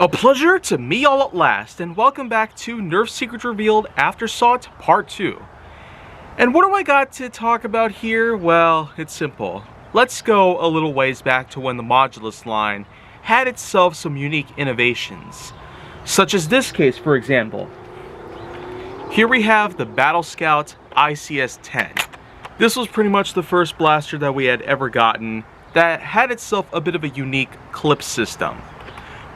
A pleasure to meet y'all at last, and welcome back to Nerf Secrets Revealed Aftersought Part 2. And what do I got to talk about here? Well, it's simple. Let's go a little ways back to when the Modulus line had itself some unique innovations, such as this case, for example. Here we have the Battlescout ICS-10. This was pretty much the first blaster that we had ever gotten that had itself a bit of a unique clip system.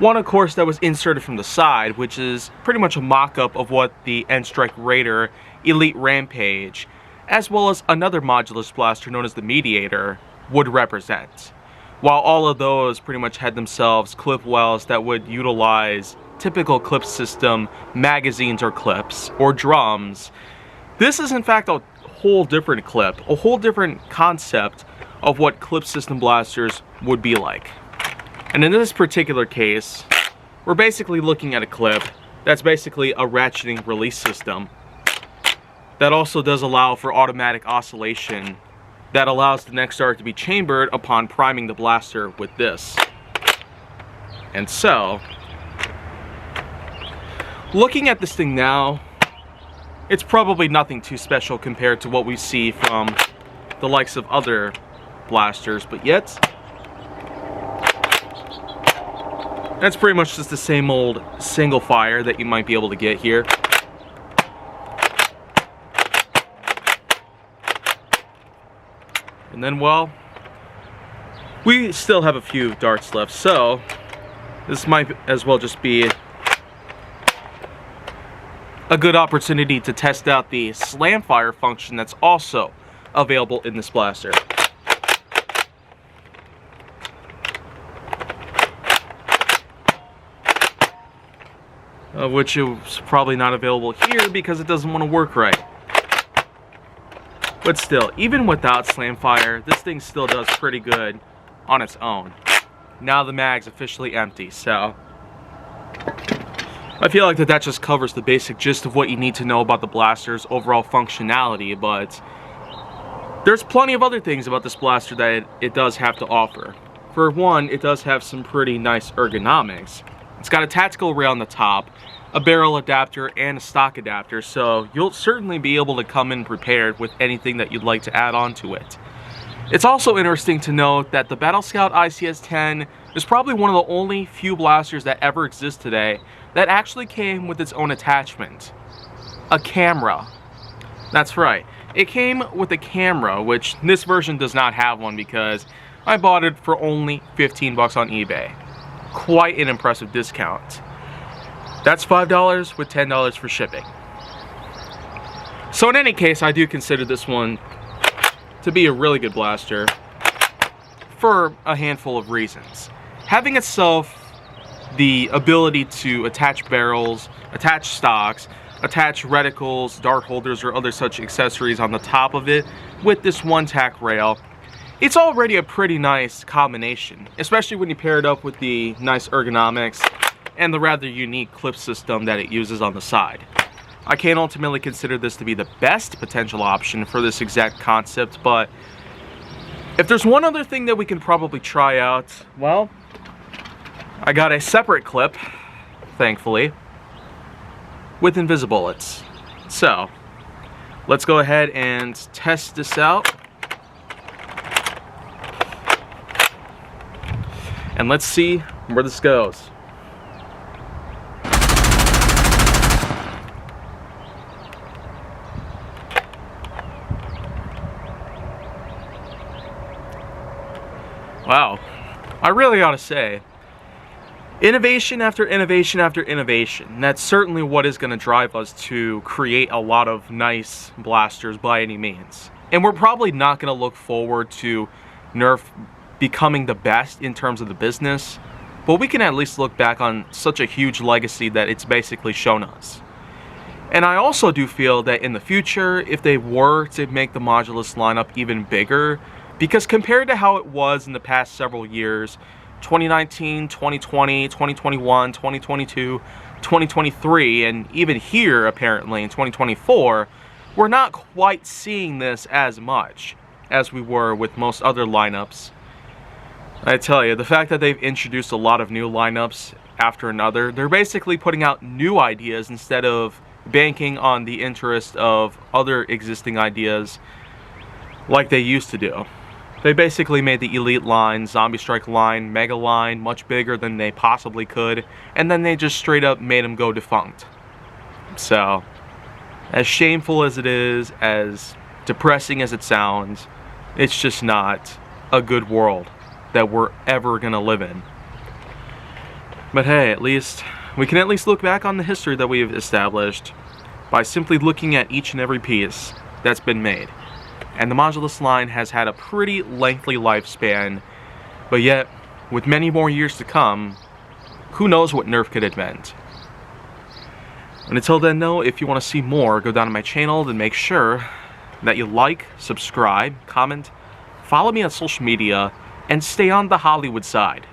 One, of course, that was inserted from the side, which is pretty much a mock-up of what the N-Strike Raider Elite Rampage, as well as another Modulus blaster known as the Mediator, would represent. While all of those pretty much had themselves clip wells that would utilize typical clip system magazines or clips, or drums, this is in fact a whole different clip, a whole different concept of what clip system blasters would be like. And in this particular case, we're basically looking at a clip that's basically a ratcheting release system that also does allow for automatic oscillation that allows the next dart to be chambered upon priming the blaster with this. And so, looking at this thing now, it's probably nothing too special compared to what we see from the likes of other blasters, but yet that's pretty much just the same old single fire that you might be able to get here. And then, well, we still have a few darts left, so this might as well just be a good opportunity to test out the slam fire function that's also available in this blaster. Which is probably not available here because it doesn't want to work right. But still, even without slam fire, this thing still does pretty good on its own. Now the mag's officially empty, so I feel like that just covers the basic gist of what you need to know about the blaster's overall functionality, but there's plenty of other things about this blaster that it does have to offer. For one, it does have some pretty nice ergonomics. It's got a tactical rail on the top, a barrel adapter, and a stock adapter, so you'll certainly be able to come in prepared with anything that you'd like to add on to it. It's also interesting to note that the Battlescout ICS-10 is probably one of the only few blasters that ever exist today that actually came with its own attachment. A camera. That's right. It came with a camera, which this version does not have one because I bought it for only 15 bucks on eBay. Quite an impressive discount. That's $5 with $10 for shipping. So in any case, I do consider this one to be a really good blaster for a handful of reasons. Having itself the ability to attach barrels, attach stocks, attach reticles, dart holders, or other such accessories on the top of it with this one tack rail, it's already a pretty nice combination, especially when you pair it up with the nice ergonomics and the rather unique clip system that it uses on the side. I can't ultimately consider this to be the best potential option for this exact concept, but if there's one other thing that we can probably try out, well, I got a separate clip, thankfully, with invisibullets. So, let's go ahead and test this out. And let's see where this goes. Wow, I really ought to say, innovation after innovation after innovation. That's certainly what is going to drive us to create a lot of nice blasters by any means. And we're probably not going to look forward to Nerf becoming the best in terms of the business, but we can at least look back on such a huge legacy that it's basically shown us. And I also do feel that in the future, if they were to make the Modulus lineup even bigger, because compared to how it was in the past several years, 2019, 2020, 2021, 2022, 2023, and even here apparently in 2024, we're not quite seeing this as much as we were with most other lineups. I tell you, the fact that they've introduced a lot of new lineups after another. They're basically putting out new ideas instead of banking on the interest of other existing ideas like they used to do. They basically made the Elite line, Zombie Strike line, Mega line much bigger than they possibly could, and then they just straight up made them go defunct. So, as shameful as it is, as depressing as it sounds, it's just not a good world that we're ever gonna live in. But hey, at least we can at least look back on the history that we've established by simply looking at each and every piece that's been made. And the Modulus line has had a pretty lengthy lifespan, but yet, with many more years to come, who knows what Nerf could invent. And until then though, if you want to see more, go down to my channel, then make sure that you like, subscribe, comment, follow me on social media, and stay on the Hollywood side.